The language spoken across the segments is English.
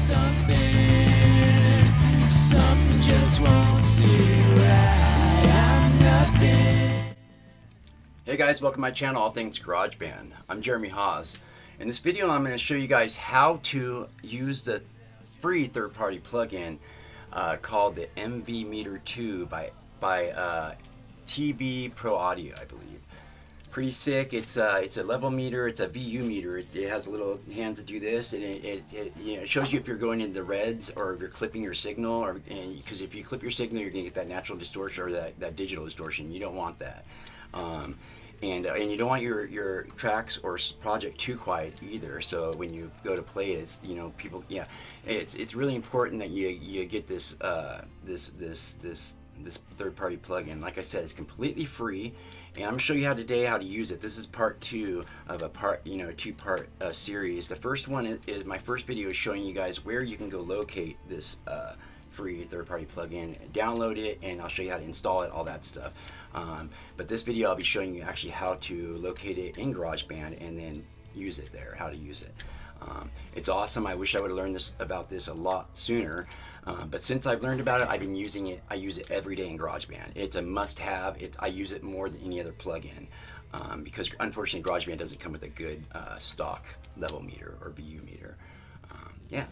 Something just won't sit right. I'm nothing. Hey guys, welcome to my channel, All Things GarageBand. I'm Jeremy Haws. In this video, I'm going to show you guys how to use the free third-party plugin called the mvMeter2 by TBProAudio, I believe. Pretty sick. It's a level meter. It's a VU meter. It has little hands that do this, and it shows you if you're going into the reds or if you're clipping your signal, because if you clip your signal, you're going to get that natural distortion or that digital distortion. You don't want that. And you don't want your tracks or project too quiet either. So when you go to play it, it's really important that you get this third-party plugin. Like I said, it's completely free, and I'm gonna show you how to use it. This is part 2 of a two-part series. The first one is my first video, is showing you guys where you can go locate this free third-party plugin, download it, and I'll show you how to install it, all that stuff. But this video I'll be showing you actually how to locate it in GarageBand and then use it there, how to use it. It's awesome. I wish I would have learned about this a lot sooner, but since I've learned about it, I've been using it. I use it every day in GarageBand. It's a must-have. I use it more than any other plugin because unfortunately GarageBand doesn't come with a good stock level meter or VU meter. Yeah.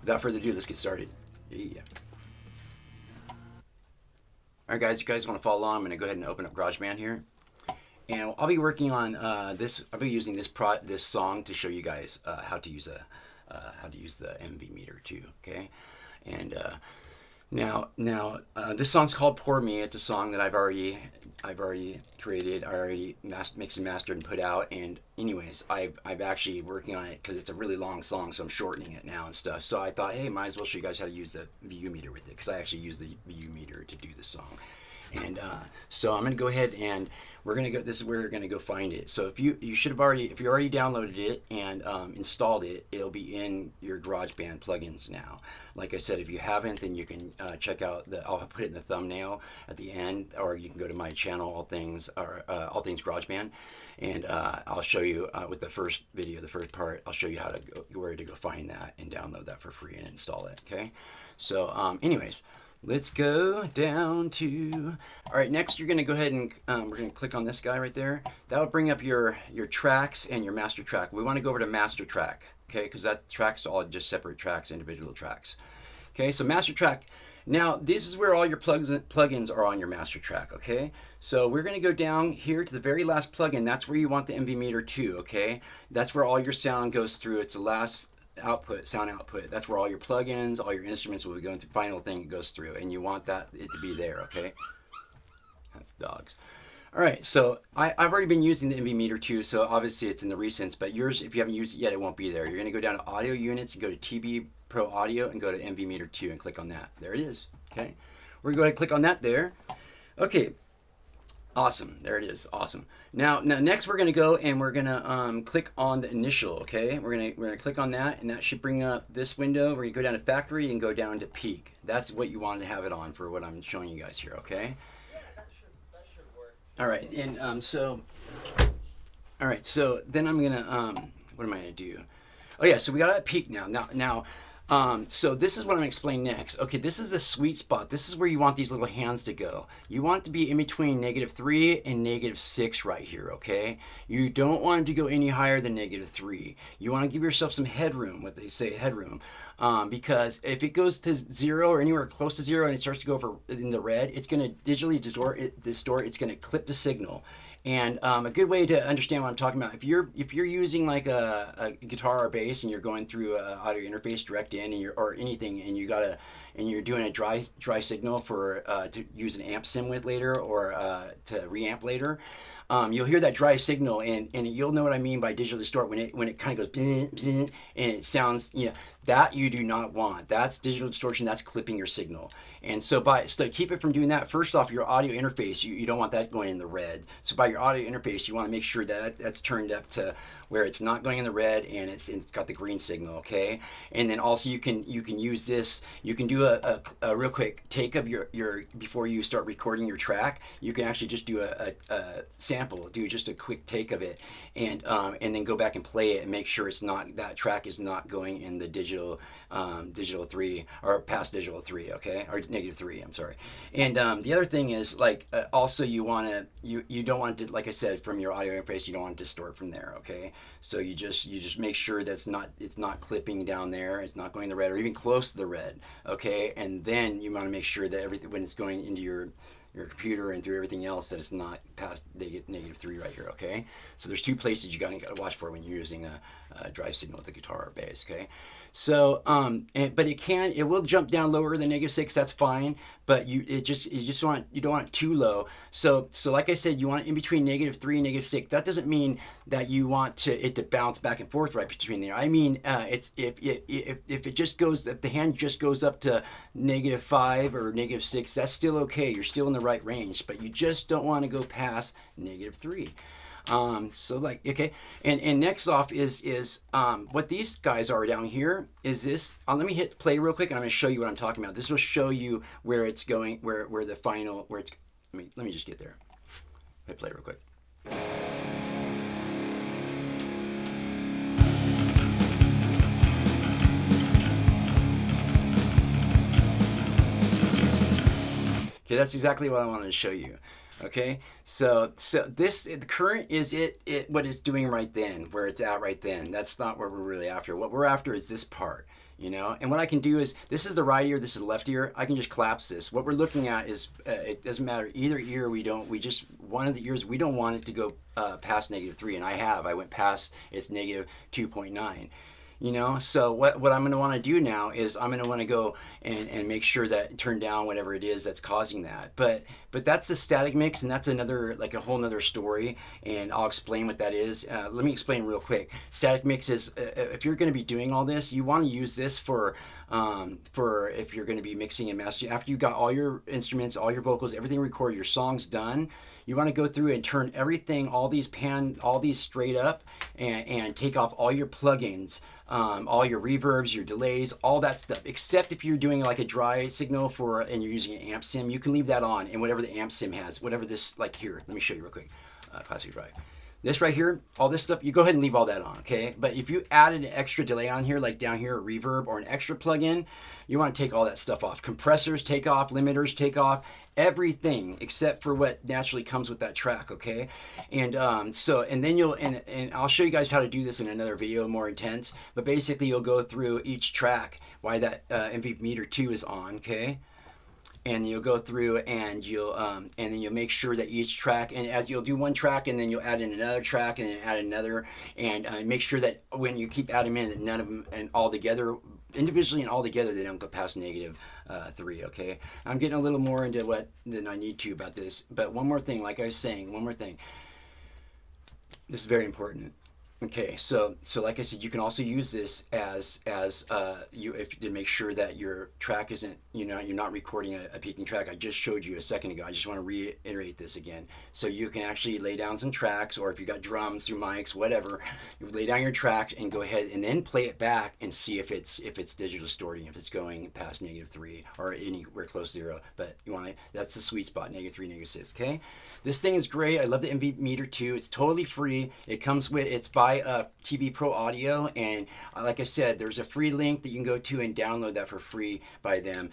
Without further ado, let's get started. Yeah. All right, guys. You guys want to follow along? I'm going to go ahead and open up GarageBand here. And I'll be working on this. I'll be using this song to show you guys how to use the mvMeter2. Okay, and now this song's called "Poor Me." It's a song that I've already created. I already mixed and mastered and put out. And anyways, I've actually working on it because it's a really long song, so I'm shortening it now and stuff. So I thought, hey, might as well show you guys how to use the VU meter with it, because I actually use the VU meter to do the song. And so I'm going to go ahead and we're going to go. This is where you're going to go find it. So if you already downloaded it and installed it, it'll be in your GarageBand plugins now. Like I said, if you haven't, then you can check out I'll put it in the thumbnail at the end, or you can go to my channel, All Things GarageBand, and I'll show you with the first video, the first part. I'll show you where to go find that and download that for free and install it. Okay. So anyways. Let's go down to, all right, next you're going to go ahead and we're going to click on this guy right there. That'll bring up your tracks and your master track. We want to go over to master track, okay, because that track's all just separate tracks, individual tracks. Okay, so master track. Now, this is where all your plugins are on your master track, okay? So we're going to go down here to the very last plugin. That's where you want the mvMeter2, okay? That's where all your sound goes through. It's the last sound output. That's where all your plugins, all your instruments will be going through. Final thing it goes through, and you want it to be there. Okay, that's dogs. All right, so I've already been using the mvMeter2, so obviously it's in the recents. But yours, if you haven't used it yet, it won't be there. You're going to go down to Audio Units and go to TBProAudio and go to mvMeter2 and click on that. There it is. Okay, we're going to go ahead and click on that there. Okay. Awesome, there it is. Awesome. Now next we're gonna go and we're gonna click on the initial. Okay, we're gonna click on that, and that should bring up this window. We're gonna go down to factory and go down to peak. That's what you want to have it on for what I'm showing you guys here. Okay. Yeah, that should work. All right, and so then I'm gonna what am I gonna do? Oh yeah, so we got it at peak now. So this is what I'm going to explain next. Okay, this is the sweet spot. This is where you want these little hands to go. You want it to be in between -3 and -6 right here, okay? You don't want it to go any higher than -3. You want to give yourself some headroom, what they say, headroom. Because if it goes to 0 or anywhere close to 0 and it starts to go over in the red, it's going to digitally distort. It's going to clip the signal. And a good way to understand what I'm talking about, if you're using like a guitar or bass and you're going through an audio interface direct in, and or anything, and you're doing a dry signal for to use an amp sim with later, or to reamp later, you'll hear that dry signal, and you'll know what I mean by digital distort when it kind of goes bzz, bzz, and it sounds, that you do not want. That's digital distortion. That's clipping your signal. And so keep it from doing that. First off, your audio interface, you don't want that going in the red. So by your audio interface, you want to make sure that that's turned up to where it's not going in the red and it's got the green signal, okay? And then also you can use this. You can do a real quick take of your before you start recording your track. You can actually just do a sample, do just a quick take of it, and then go back and play it and make sure it's not, that track is not going in the digital 3 or past digital 3, okay, or -3. I'm sorry. And the other thing is, like, also you want to you don't want to, like I said, from your audio interface, you don't want to distort from there, okay? So you just make sure that it's not clipping down there, it's not going the red or even close to the red, okay? And then you want to make sure that everything, when it's going into your computer and through everything else, that it's not past -3 right here, okay? So there's two places you gotta watch for when you're using a drive signal with the guitar or bass, okay? So, but it will jump down lower than -6, that's fine, but you don't want it too low. So like I said, you want it in between -3 and -6. That doesn't mean that you want it to bounce back and forth right between there. I mean, it's if the hand just goes up to -5 or -6, that's still okay. You're still in the right range, but you just don't want to go past -3. So like, okay, and next off is what these guys are down here is this. Let me hit play real quick, and I'm going to show you what I'm talking about. This will show you where it's going, where the final, where it's. Let me just get there. Hit play real quick. Okay, that's exactly what I wanted to show you. Okay, so this, the current is what it's doing right then, where it's at right then. That's not what we're really after. What we're after is this part, you know. And what I can do is, this is the right ear, this is the left ear. I can just collapse this. What we're looking at is, it doesn't matter either ear. One of the ears, we don't want it to go past -3, and I went past its -2.9. You know, so what I'm going to want to do now is I'm going to want to go and make sure that turn down whatever it is that's causing that. But that's the static mix, and that's another, like a whole nother story, and I'll explain what that is. Let me explain real quick. Static mix is, if you're going to be doing all this, you want to use this for if you're going to be mixing and mastering. After you got all your instruments, all your vocals, everything recorded, your song's done, you want to go through and turn everything, all these straight up, and take off all your plugins, all your reverbs, your delays, all that stuff. Except if you're doing like a dry signal and you're using an amp sim, you can leave that on, and whatever the amp sim has, whatever this, like here, let me show you real quick. Classic Drive. This right here, all this stuff, you go ahead and leave all that on, okay? But if you added an extra delay on here, like down here, a reverb or an extra plugin, you want to take all that stuff off. Compressors take off, limiters take off, everything except for what naturally comes with that track, okay? And and then and I'll show you guys how to do this in another video, more intense. But basically, you'll go through each track while that mvMeter2 is on, okay? And you'll go through and and then you'll make sure that each track, and as you'll do one track and then you'll add in another track and then add another, and make sure that when you keep adding in, that none of them, and all together, individually and all together, they don't go past -3, okay? I'm getting a little more into than I need to about this, but one more thing, like I was saying, one more thing. This is very important. Okay, so like I said, you can also use this as to make sure that your track isn't, you're not recording a peaking track. I just showed you a second ago. I just want to reiterate this again. So you can actually lay down some tracks, or if you got drums through mics, whatever, you lay down your track and go ahead and then play it back and see if it's digital distorting, if it's going past -3 or anywhere close to 0. But that's the sweet spot, -3, -6. Okay, this thing is great. I love the mvMeter2. It's totally free. It's by TBProAudio, and like I said, there's a free link that you can go to and download that for free by them.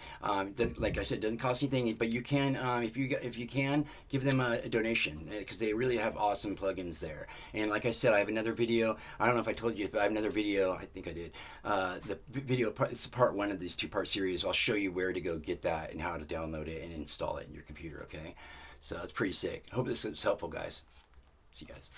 Like I said, it doesn't cost anything, but you can, if you can, give them a donation, because they really have awesome plugins there. And like I said, I have another video. I don't know if I told you, but I have another video. I think I did. The video, it's part 1 of this 2-part series. I'll show you where to go get that and how to download it and install it in your computer. Okay, so it's pretty sick. Hope this was helpful, guys. See you guys.